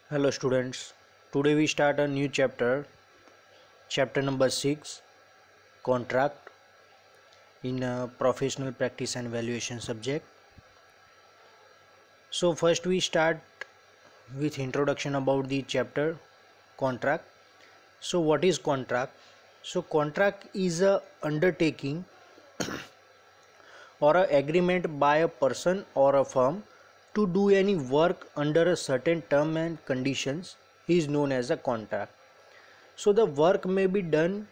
Hello students, today we start a new chapter number 6, contract in professional practice and valuation subject. So first we start with introduction about the chapter contract. So what is contract? So contract is a undertaking or a agreement by a person or a firm to do any work under a certain term and conditions is known as a contract. So the work may be done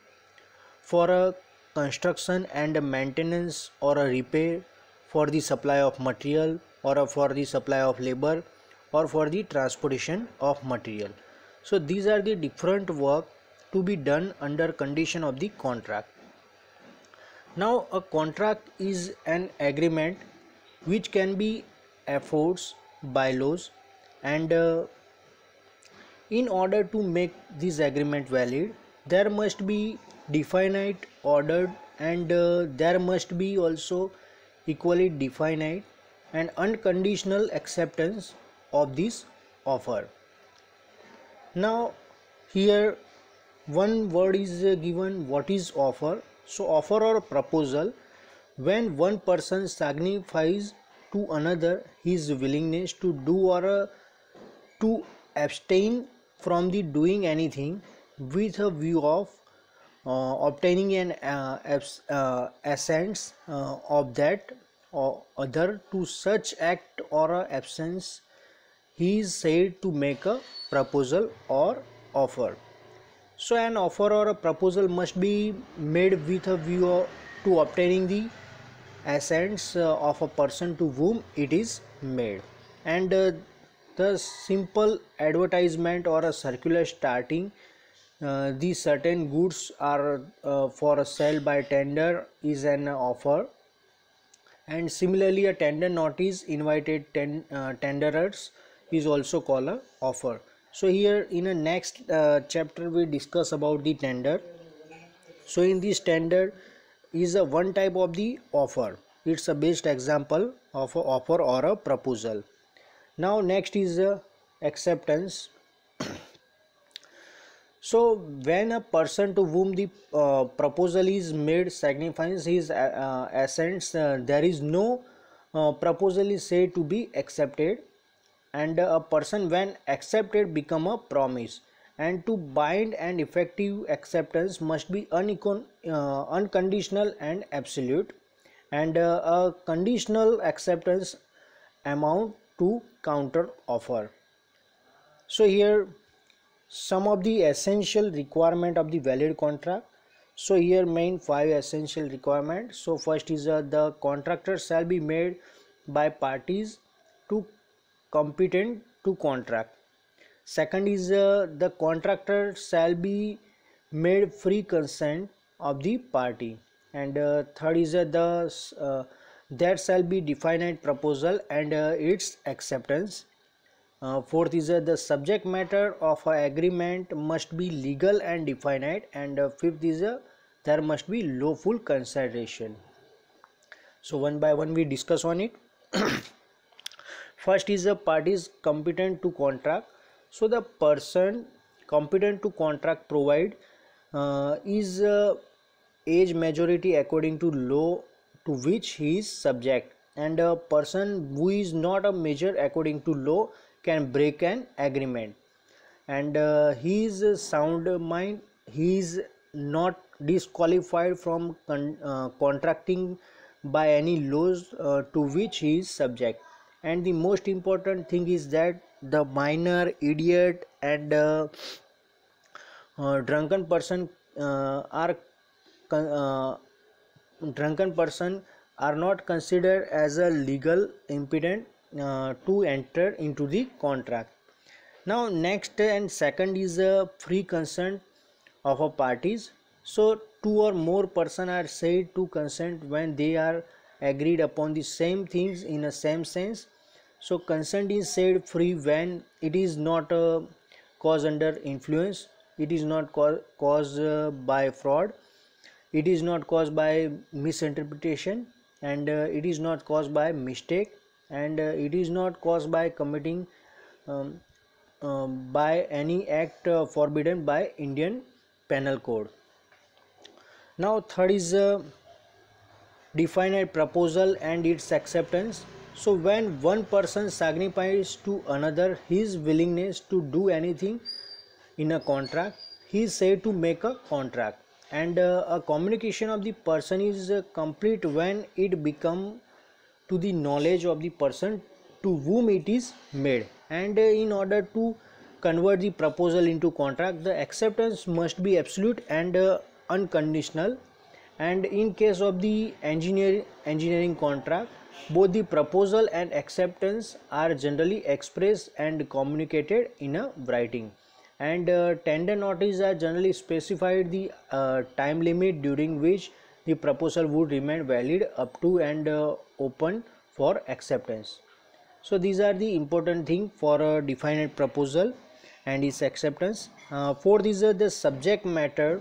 for a construction and a maintenance or a repair, for the supply of material or for the supply of labor or for the transportation of material. So these are the different work to be done under condition of the contract. Now a contract is an agreement which can be enforced by laws, and in order to make this agreement valid there must be definite, ordered, and there must be also equally definite and unconditional acceptance of this offer. Now here one word is given, what is offer. So offer or proposal, when one person signifies to another his willingness to do or to abstain from the doing anything with a view of obtaining an assent of that or other to such act or absence, he is said to make a proposal or offer. So an offer or a proposal must be made with a view to obtaining the assents of a person to whom it is made, and the simple advertisement or a circular starting these certain goods are for a sale by tender is an offer, and similarly a tender notice invited tenderers is also called a offer. So here in the next chapter we discuss about the tender. So in this tender is a one type of the offer, it's a best example of a offer or a proposal. Now next is acceptance. So when a person to whom the proposal is made signifies his assents, there is no proposal is said to be accepted, and a person when accepted become a promise, and to bind and effective acceptance must be unconditional and absolute, and a conditional acceptance amount to counter offer. So here some of the essential requirement of the valid contract. So here main five essential requirements. So first is the contractor shall be made by parties to competent to contract. Second is the contractor shall be made free consent of the party, and third is there shall be definite proposal and its acceptance. Fourth is the subject matter of agreement must be legal and definite, and fifth is there must be lawful consideration. So one by one we discuss on it. First is the parties competent to contract. So the person competent to contract provide is age majority according to law to which he is subject, and a person who is not a major according to law can break an agreement, and he is sound mind, he is not disqualified from contracting by any laws to which he is subject. And the most important thing is that the minor, idiot, and drunken person are uh, drunken person are not considered as a legal impediment to enter into the contract. Now next and second is a free consent of a parties. So two or more person are said to consent when they are agreed upon the same things in a same sense. So consent is said free when it is not caused under influence, it is not caused by fraud, it is not caused by misinterpretation, and it is not caused by mistake, and it is not caused by committing um, by any act forbidden by Indian Penal Code. Now third is define a proposal and its acceptance. So when one person signifies to another his willingness to do anything in a contract, he is said to make a contract. And a communication of the person is complete when it become to the knowledge of the person to whom it is made. And in order to convert the proposal into contract, the acceptance must be absolute and unconditional. And in case of the engineering contract, both the proposal and acceptance are generally expressed and communicated in a writing. And tender notice are generally specified the time limit during which the proposal would remain valid up to and open for acceptance. So these are the important thing for a defined proposal and its acceptance. Fourth is the subject matter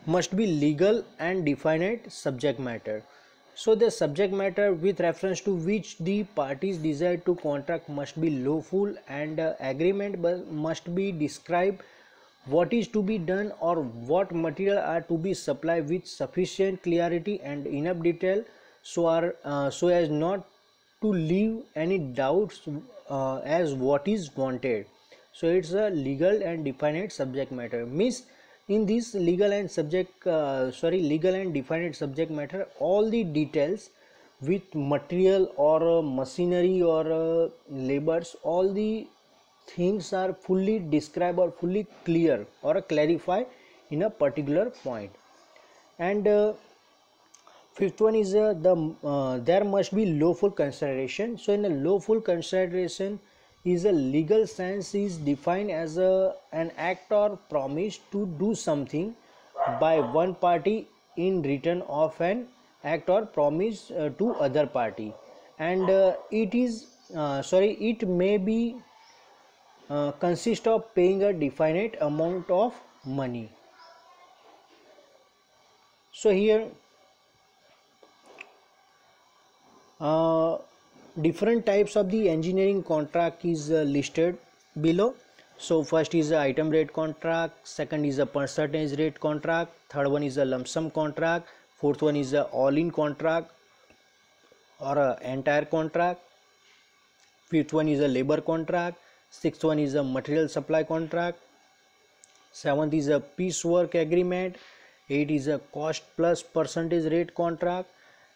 must be legal and definite subject matter. So the subject matter with reference to which the parties desire to contract must be lawful, and agreement must be described what is to be done or what material are to be supplied with sufficient clarity and enough detail so as not to leave any doubts as what is wanted. So it's a legal and definite subject matter. Means in this legal and definite subject matter, all the details with material or machinery or labors, all the things are fully described or fully clear or clarified in a particular point. And fifth one is there must be lawful consideration. So in a lawful consideration is a legal sense is defined as an act or promise to do something by one party in return of an act or promise to other party. And it may be consist of paying a definite amount of money. So here different types of the engineering contract is listed below. So first is a item rate contract, second is a percentage rate contract, third one is a lump sum contract, fourth one is a all-in contract or a entire contract, fifth one is a labor contract, sixth one is a material supply contract, seventh is a piecework agreement, eighth is a cost plus percentage rate contract,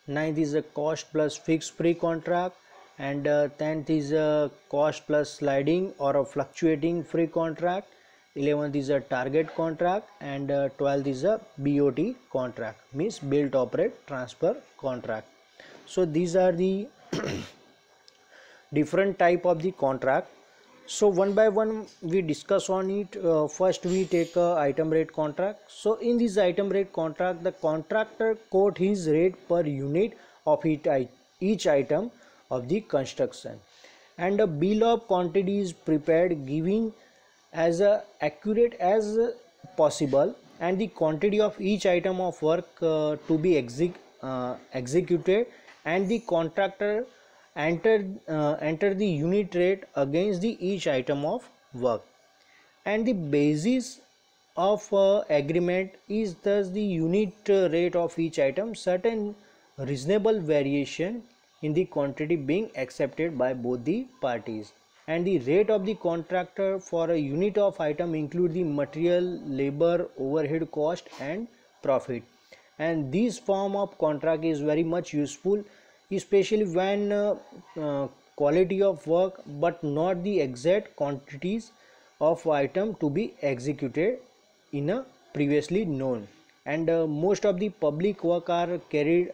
ninth is a cost plus fixed fee contract, and 10th is a cost plus sliding or a fluctuating free contract, 11th is a target contract, and 12th is a BOT contract, means build operate transfer contract. So these are the different type of the contract. So one by one we discuss on it. First we take a item rate contract. So in this item rate contract, the contractor quote his rate per unit of each item of the construction, and a bill of quantity is prepared giving as accurate as possible and the quantity of each item of work to be executed, and the contractor enter the unit rate against the each item of work, and the basis of agreement is thus the unit rate of each item, certain reasonable variation in the quantity being accepted by both the parties, and the rate of the contractor for a unit of item include the material, labor, overhead cost and profit. And this form of contract is very much useful, especially when quality of work but not the exact quantities of item to be executed in a previously known. And most of the public works are carried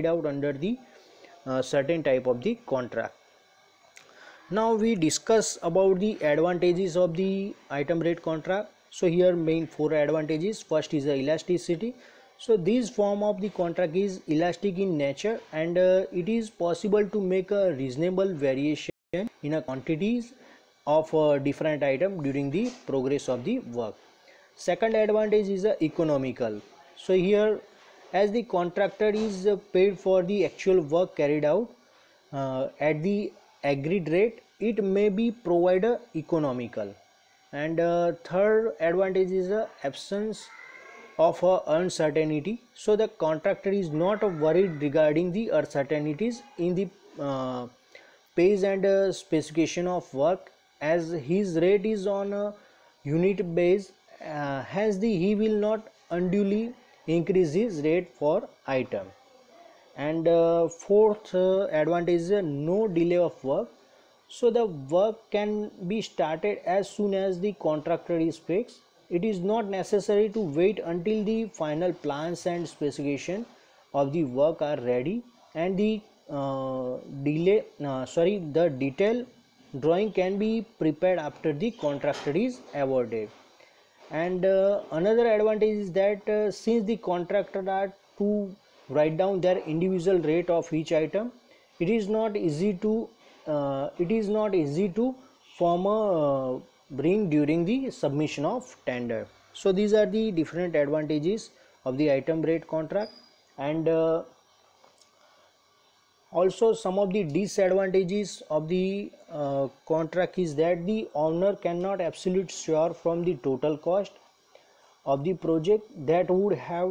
out under the certain type of the contract. Now we discuss about the advantages of the item rate contract. So here main four advantages. First is the elasticity. So this form of the contract is elastic in nature, and it is possible to make a reasonable variation in a quantities of different item during the progress of the work. Second advantage is economical. So here, as the contractor is paid for the actual work carried out, at the agreed rate, it may be provider economical. And third advantage is the absence of uncertainty. So the contractor is not worried regarding the uncertainties in the pace and specification of work, as his rate is on a unit base. Hence he will not unduly increase his rate for item. And fourth advantage is no delay of work. So the work can be started as soon as the contractor is fixed. It is not necessary to wait until the final plans and specification of the work are ready, and the the detail drawing can be prepared after the contractor is awarded. And another advantage is that since the contractor are to write down their individual rate of each item, it is not easy to form a bring during the submission of tender. So these are the different advantages of the item rate contract. And also some of the disadvantages of the contract is that the owner cannot absolute sure from the total cost of the project that would have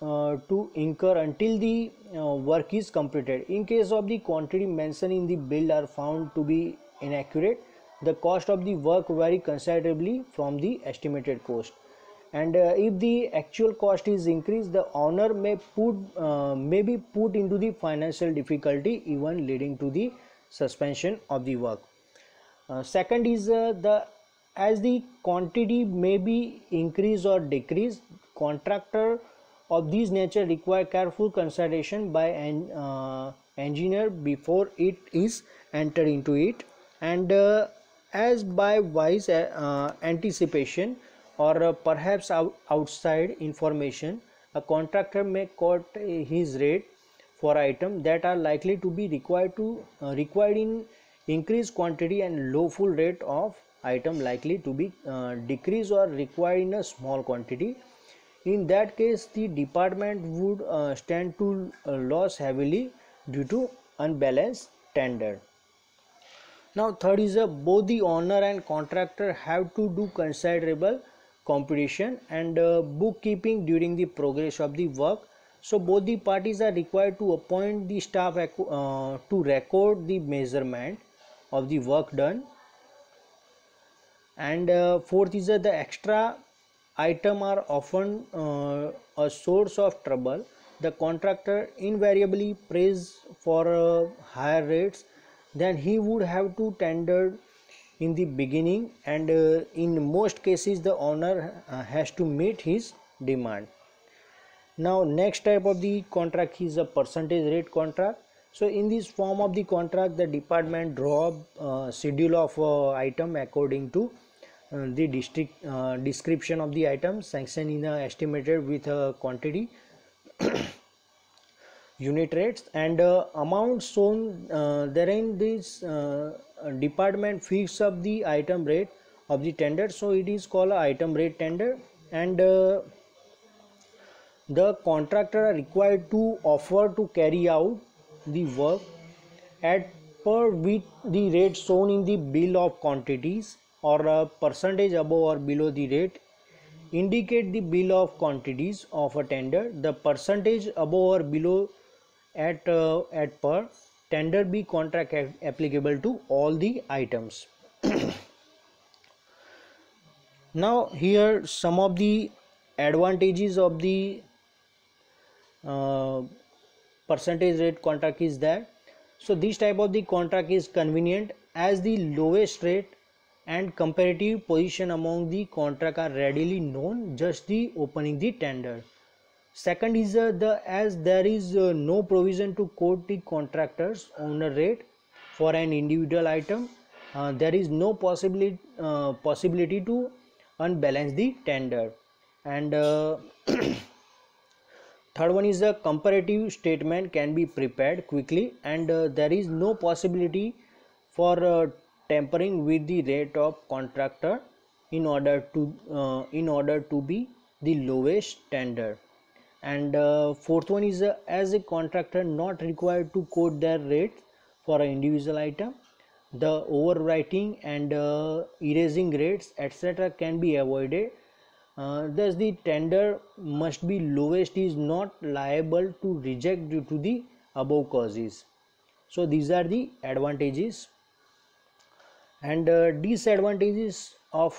to incur until the work is completed. In case of the quantity mentioned in the bill are found to be inaccurate, the cost of the work vary considerably from the estimated cost. And if the actual cost is increased, the owner may be put into the financial difficulty, even leading to the suspension of the work. Second is the as the quantity may be increased or decreased, contractor of this nature require careful consideration by an engineer before it is entered into it. And as by wise anticipation or perhaps outside information, a contractor may quote his rate for items that are likely to be required in increased quantity, and low full rate of item likely to be decreased or required in a small quantity. In that case, the department would stand to lose heavily due to unbalanced tender. Now third is both the owner and contractor have to do considerable competition and bookkeeping during the progress of the work. So both the parties are required to appoint the staff to record the measurement of the work done. And fourth is the extra item are often a source of trouble. The contractor invariably prays for higher rates than he would have to tender in the beginning, and in most cases the owner has to meet his demand. Now next type of the contract is a percentage rate contract. So in this form of the contract, the department draw schedule of item according to the description of the item, sanction in estimated with quantity unit rates, and amount shown therein. This department fix up the item rate of the tender, so it is called item rate tender. And the contractor are required to offer to carry out the work at per with the rate shown in the bill of quantities, or a percentage above or below the rate indicate the bill of quantities of a tender. The percentage above or below at per tender be contract applicable to all the items. Now here some of the advantages of the percentage rate contract is that, so this type of the contract is convenient as the lowest rate and comparative position among the contract are readily known just the opening the tender. Second is as there is no provision to quote the contractor's owner rate for an individual item, there is no possibility to unbalance the tender. And third one is a comparative statement can be prepared quickly, and there is no possibility for tampering with the rate of contractor in order to be the lowest tender. And fourth one is as a contractor not required to quote their rate for an individual item. The overwriting and erasing rates etc. can be avoided. Thus the tender must be lowest is not liable to reject due to the above causes. So these are the advantages and disadvantages of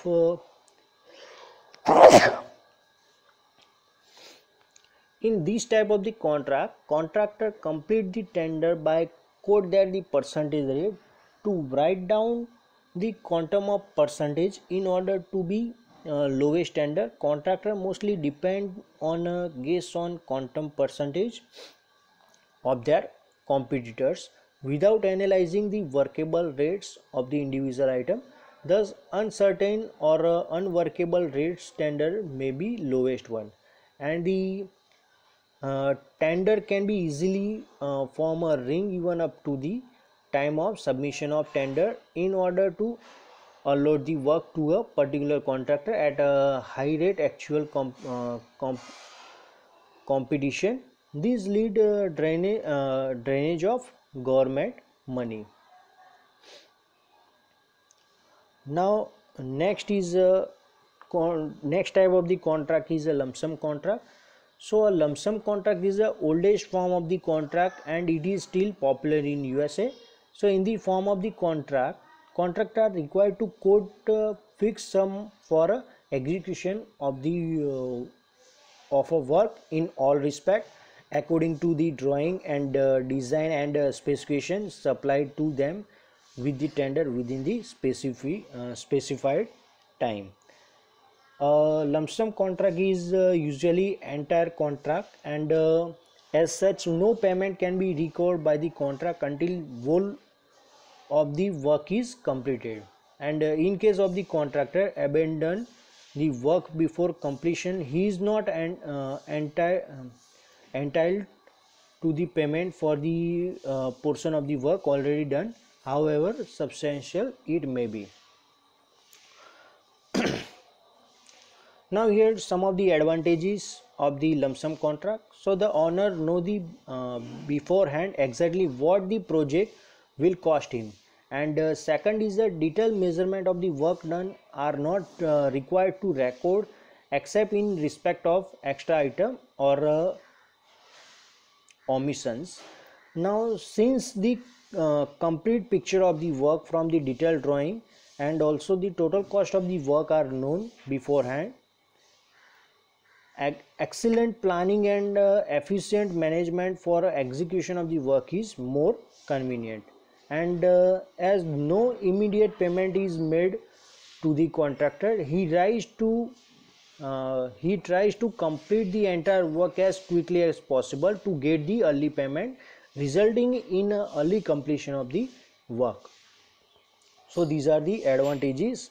in this type of the contract. Contractor complete the tender by quote that the percentage rate to write down the quantum of percentage in order to be lowest tender. Contractor mostly depend on a guess on quantum percentage of their competitors without analyzing the workable rates of the individual item. Thus uncertain or unworkable rates tender may be lowest one, and the tender can be easily form a ring even up to the time of submission of tender in order to allot the work to a particular contractor at a high rate actual competition. These lead drainage of government money. Now next is next type of the contract is a lump sum contract. So a lump sum contract is the oldest form of the contract and it is still popular in USA. So in the form of the contract, contractor are required to quote fixed sum for execution of the of a work in all respect according to the drawing and design and specifications supplied to them with the tender within the specified time. Lump sum contract is usually entire contract and as such no payment can be recovered by the contract until whole of the work is completed, and in case of the contractor abandon the work before completion he is not entitled to the payment for the portion of the work already done, however substantial it may be. Now here some of the advantages of the lump sum contract. So the owner know the beforehand exactly what the project will cost him, and second is the detailed measurement of the work done are not required to record except in respect of extra item or omissions. Now since the complete picture of the work from the detailed drawing and also the total cost of the work are known beforehand, excellent planning and efficient management for execution of the work is more convenient, and as no immediate payment is made to the contractor he tries to complete the entire work as quickly as possible to get the early payment resulting in early completion of the work. So these are the advantages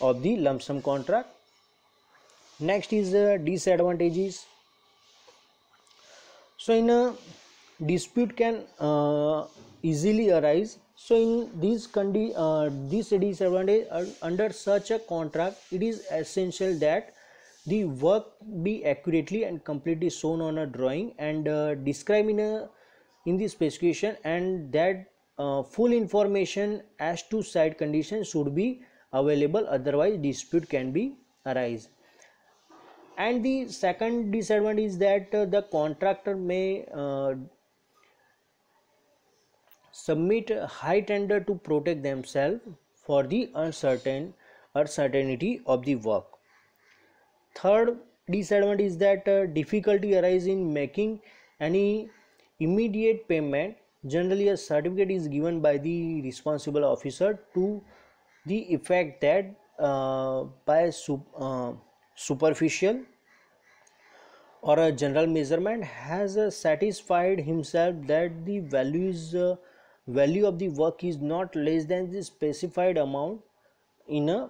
of the lump sum contract. Next is disadvantages. So in a dispute can easily arise. So in this disadvantage under such a contract it is essential that the work be accurately and completely shown on a drawing and described in the specification, and that full information as to site conditions should be available, otherwise dispute can be arise. And the second disadvantage is that the contractor may submit a high tender to protect themselves for the uncertainty of the work. Third disadvantage is that difficulty arises in making any immediate payment. Generally a certificate is given by the responsible officer to the effect that by superficial or a general measurement has satisfied himself that the value of the work is not less than the specified amount in a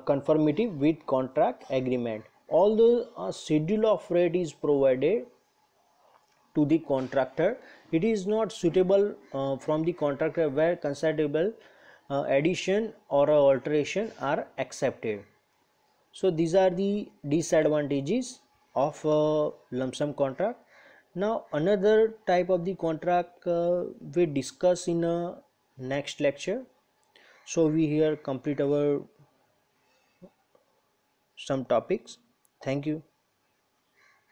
conformity with contract agreement. Although a schedule of rate is provided to the contractor, it is not suitable from the contractor where considerable addition or alteration are accepted. So these are the disadvantages of lump sum contract. Now another type of the contract we discuss in a next lecture. So we here complete our some topics. Thank you.